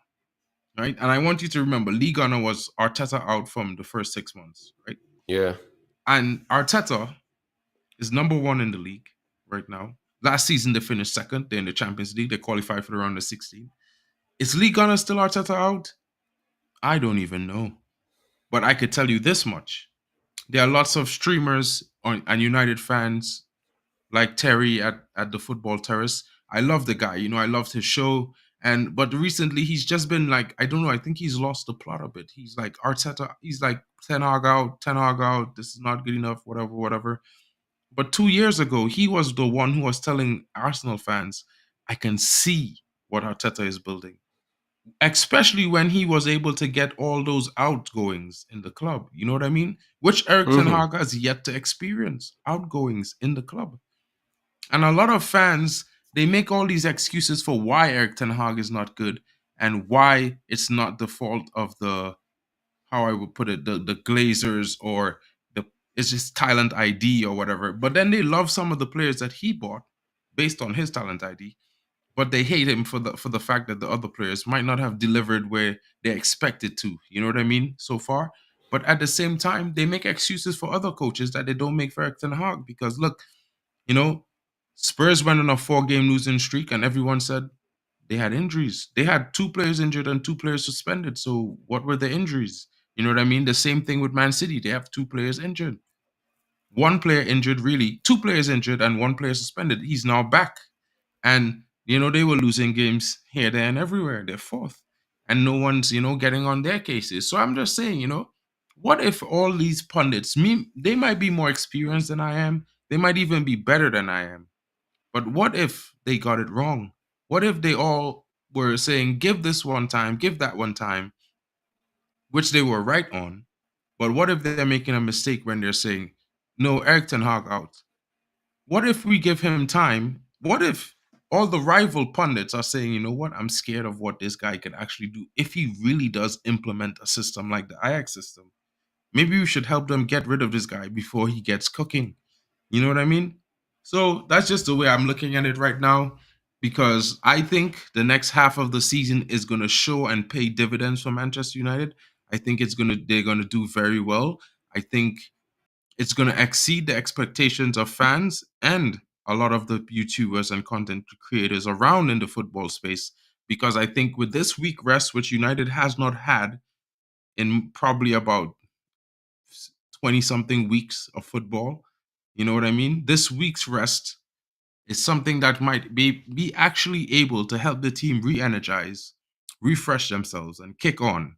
right? And I want you to remember, Lee Gunner was Arteta out from the first 6 months, right? Yeah. And Arteta is number one in the league right now. Last season they finished second. They're in the Champions League. They qualified for the round of 16. Is Lee Gunner still Arteta out? I don't even know. But I could tell you this much. There are lots of streamers and United fans like Terry at the Football Terrace. I love the guy. I loved his show. But recently he's just been like, I don't know, I think he's lost the plot a bit. He's like Arteta, he's like Ten Hag out, this is not good enough, whatever, whatever. But 2 years ago, he was the one who was telling Arsenal fans, I can see what Arteta is building, especially when he was able to get all those outgoings in the club. You know what I mean? Which Erik Ten Hmm. Hag has yet to experience outgoings in the club. And a lot of fans, they make all these excuses for why Erik Ten Hag is not good and why it's not the fault of the, how I would put it, the Glazers or the, it's just talent ID or whatever. But then they love some of the players that he bought based on his talent ID, but they hate him for the fact that the other players might not have delivered where they expected to. You know what I mean? So far. But at the same time, they make excuses for other coaches that they don't make for Erik Ten Hag because look, you know, Spurs went on a 4-game losing streak, and everyone said they had injuries. They had 2 players injured and 2 players suspended. So what were the injuries? You know what I mean? The same thing with Man City. They have 2 players injured. 1 player injured, really. 2 players injured and 1 player suspended. He's now back. And, they were losing games here, there, and everywhere. They're fourth. And no one's, getting on their cases. So I'm just saying, what if all these pundits, they might be more experienced than I am. They might even be better than I am. But what if they got it wrong? What if they all were saying, give this one time, give that one time, which they were right on? But what if they're making a mistake when they're saying, no, Erik Ten Hag out? What if we give him time? What if all the rival pundits are saying, you know what, I'm scared of what this guy can actually do if he really does implement a system like the Ajax system? Maybe we should help them get rid of this guy before he gets cooking. You know what I mean? So that's just the way I'm looking at it right now because I think the next half of the season is going to show and pay dividends for Manchester United. I think they're going to do very well. I think it's going to exceed the expectations of fans and a lot of the YouTubers and content creators around in the football space because I think with this week rest which United has not had in probably about 20 something weeks of football. You know what I mean? This week's rest is something that might be actually able to help the team re-energize, refresh themselves, and kick on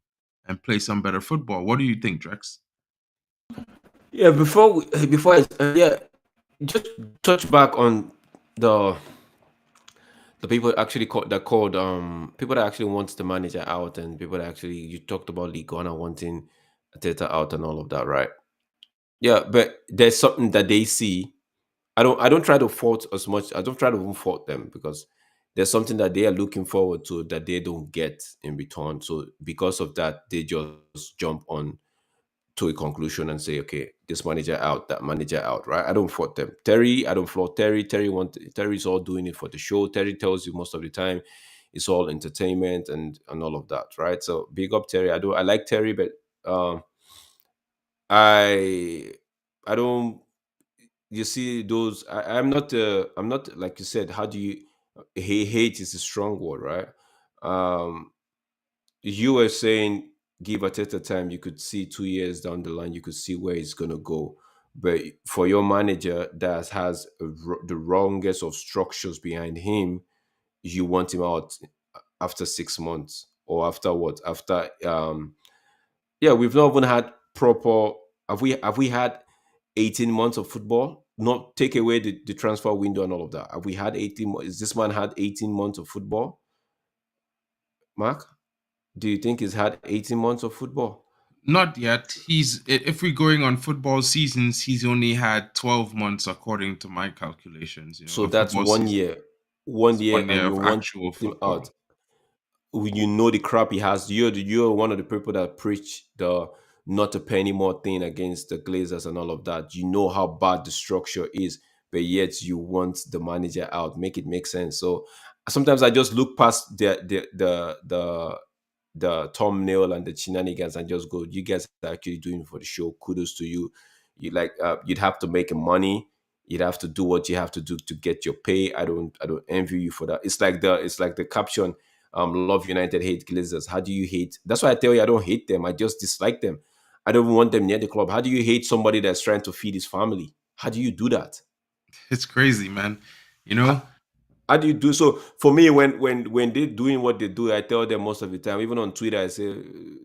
and play some better football. What do you think, Drex? Yeah, yeah, just touch back on the the people actually called people that actually wants the manager out and people that actually you talked about Lee Gunner wanting Ateta out and all of that, right? Yeah, but there's something that they see. I don't try to fault as much. I don't try to even fault them because there's something that they are looking forward to that they don't get in return. So because of that, they just jump on to a conclusion and say, okay, this manager out, that manager out, right? I don't fault them. Terry, I don't fault Terry. Terry's all doing it for the show. Terry tells you most of the time it's all entertainment and all of that, right? So big up Terry. I like Terry, but I I don't you see those I'm not like you said, how do you hate is a strong word, right? Um you were saying give Arteta time, you could see 2 years down the line, you could see where it's gonna go. But for your manager that has the wrongest of structures behind him, you want him out after 6 months or after what? After Yeah, we've not even had proper. Have we had 18 months of football? Not take away the transfer window and all of that. Have we had 18? Is this man had 18 months of football? Mark, do you think he's had 18 months of football? Not yet. If we're going on football seasons, he's only had 12 months according to my calculations. So A that's football one season year, one is year, 1 year and you of want actual him football. out. When you know the crap he has, you're one of the people that preach the not a penny more thing against the Glazers and all of that. You know how bad the structure is, but yet you want the manager out. Make it make sense. So sometimes I just look past the thumbnail and the shenanigans and just go, you guys are actually doing it for the show. Kudos to you. You'd have to make money. You'd have to do what you have to do to get your pay. I don't envy you for that. It's like the caption, love United, hate Glazers. How do you hate? That's why I tell you I don't hate them. I just dislike them. I don't even want them near the club. How do you hate somebody that's trying to feed his family? How do you do that? It's crazy, man. How, how do you do so? For me, when they're doing what they do, I tell them most of the time, even on Twitter, I say,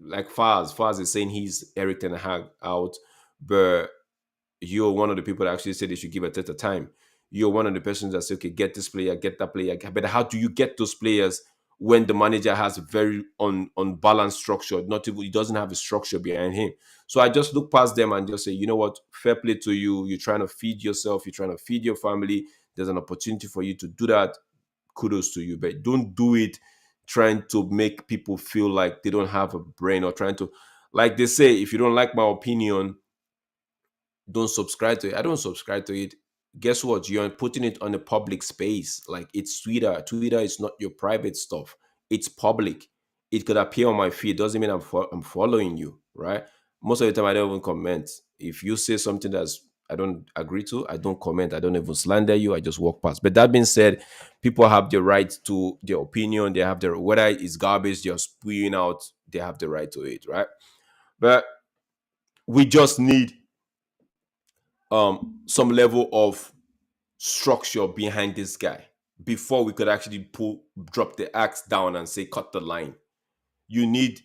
like Faz is saying he's Erik Ten Hag out, but you're one of the people that actually say they should give a time. You're one of the persons that say, okay, get this player, get that player. But how do you get those players when the manager has a very unbalanced structure? Not even, he doesn't have a structure behind him. So I just look past them and just say, you know what, fair play to you. You're trying to feed yourself. You're trying to feed your family. There's an opportunity for you to do that. Kudos to you. But don't do it trying to make people feel like they don't have a brain, or trying to, like they say, if you don't like my opinion, don't subscribe to it. I don't subscribe to it. Guess what? You're putting it on a public space. Like, it's Twitter. Twitter is not your private stuff. It's public. It could appear on my feed. Doesn't mean I'm following you, right? Most of the time, I don't even comment. If you say something that's I don't agree to, I don't comment. I don't even slander you. I just walk past. But that being said, people have the right to their opinion. They have their, whether it's garbage they're spewing out, they have the right to it, right? But we just need some level of structure behind this guy before we could actually drop the axe down and say cut the line. You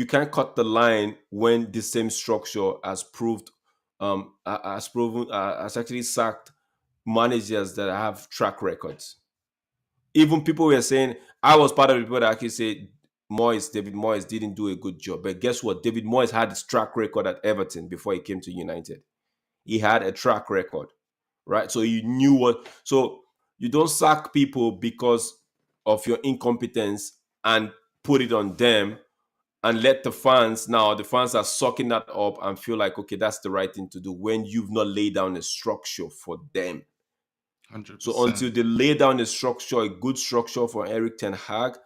can't cut the line when the same structure has actually sacked managers that have track records. Even people were saying, I was part of the people that actually said David Moyes didn't do a good job. But guess what? David Moyes had his track record at Everton before he came to United. He had a track record, right? So you knew what. So you don't sack people because of your incompetence and put it on them and let the fans, now the fans are sucking that up and feel like, okay, that's the right thing to do, when you've not laid down a structure for them. 100%. So until they lay down a structure, a good structure for Erik Ten Hag,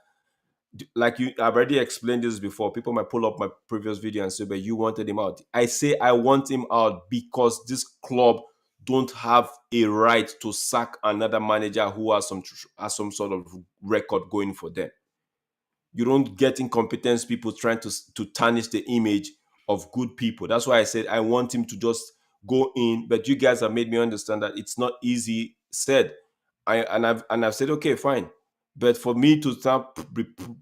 like I've already explained this before. People might pull up my previous video and say, but you wanted him out. I say I want him out because this club don't have a right to sack another manager who has some sort of record going for them. You don't get incompetence people trying to tarnish the image of good people. That's why I said I want him to just go in. But you guys have made me understand that it's not easy said. I've said, okay, fine. But for me to start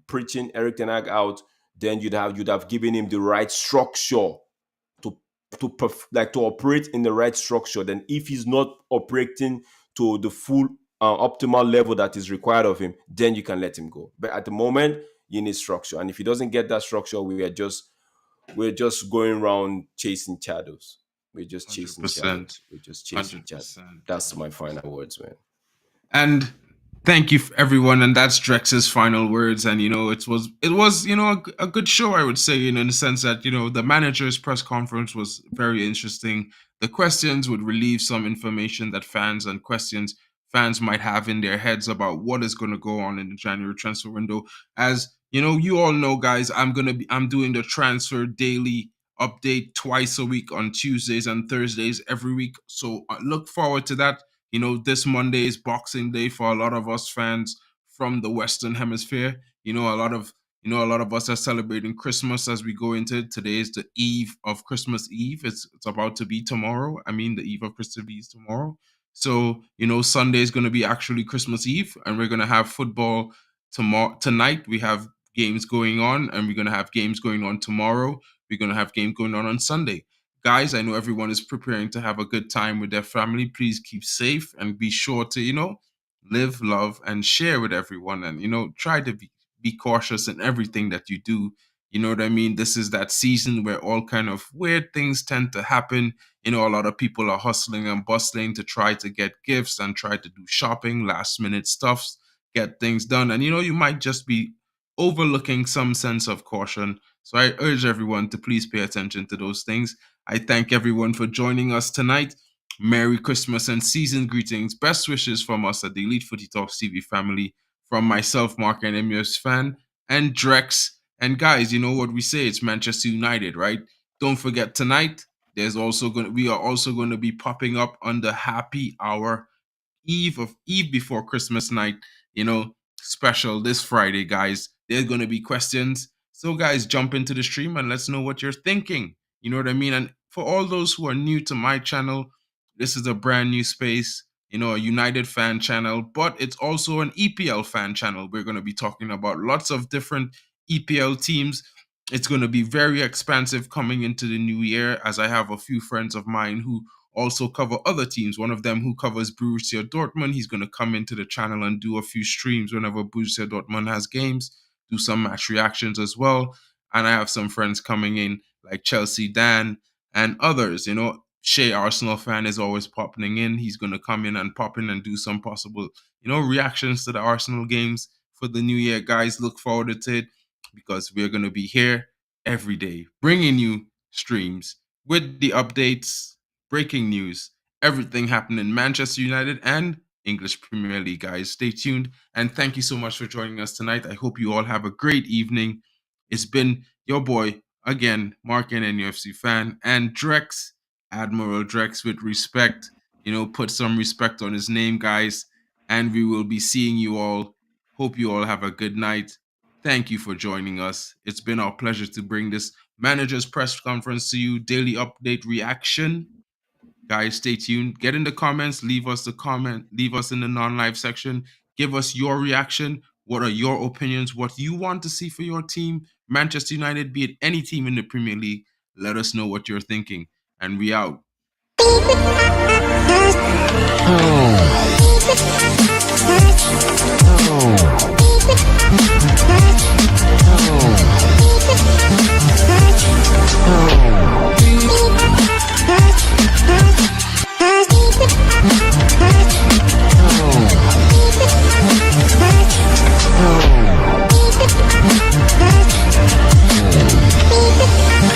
preaching Erik Ten Hag out, then you'd have given him the right structure to operate in the right structure. Then if he's not operating to the full optimal level that is required of him, then you can let him go. But at the moment, you need structure, and if he doesn't get that structure, we're just going around chasing shadows. We're just chasing 100%. shadows. We're just chasing 100%. shadows. That's my final words, man. And thank you everyone, and that's Drex's final words. And it was a good show, I would say, in the sense that the manager's press conference was very interesting. The questions would relieve some information that fans might have in their heads about what is going to go on in the January transfer window. As you all know, guys, I'm doing the transfer daily update twice a week on Tuesdays and Thursdays every week, so I look forward to that. This Monday is Boxing Day for a lot of us fans from the Western Hemisphere. A lot of us are celebrating Christmas as we go into it. Today is the eve of Christmas Eve. It's about to be tomorrow. I mean, the eve of Christmas Eve is tomorrow. So, Sunday is going to be actually Christmas Eve, and we're going to have football tonight. We have games going on, and we're going to have games going on tomorrow. We're going to have games going on Sunday. Guys, I know everyone is preparing to have a good time with their family. Please keep safe and be sure to, live, love, and share with everyone. And, try to be cautious in everything that you do. You know what I mean? This is that season where all kind of weird things tend to happen. A lot of people are hustling and bustling to try to get gifts and try to do shopping, last minute stuffs, get things done. And, you might just be overlooking some sense of caution. So I urge everyone to please pay attention to those things. I thank everyone for joining us tonight. Merry Christmas and season greetings. Best wishes from us at the Elite Footy Talks TV family, from myself, Mark, and mufcFAN, and Drex. And guys, you know what we say? It's Manchester United, right? Don't forget tonight. We are also going to be popping up on the happy hour eve before Christmas night, special this Friday, guys. There's going to be questions. So guys, jump into the stream and let's know what you're thinking. You know what I mean? And for all those who are new to my channel, this is a brand new space, a United fan channel, but it's also an EPL fan channel. We're going to be talking about lots of different EPL teams. It's going to be very expansive coming into the new year, as I have a few friends of mine who also cover other teams. One of them who covers Borussia Dortmund, he's going to come into the channel and do a few streams whenever Borussia Dortmund has games, do some match reactions as well. And I have some friends coming in like Chelsea Dan and others. Shea, Arsenal fan, is always popping in. He's going to come in and pop in and do some possible, reactions to the Arsenal games for the new year. Guys, look forward to it, because we're going to be here every day bringing you streams with the updates, breaking news, everything happening in Manchester United and English Premier League. Guys, stay tuned, and thank you so much for joining us tonight. I hope you all have a great evening. It's been your boy again, Mark, and mufcFAN, and Drex, Admiral Drex, with respect. Put some respect on his name, guys, and we will be seeing you all. Hope you all have a good night. Thank you for joining us. It's been our pleasure to bring this manager's press conference to you, daily update reaction. Guys, stay tuned. Get in the comments. Leave us in the non-live section. Give us your reaction. What are your opinions? What you want to see for your team? Manchester United, be it any team in the Premier League. Let us know what you're thinking. And we out. Oh.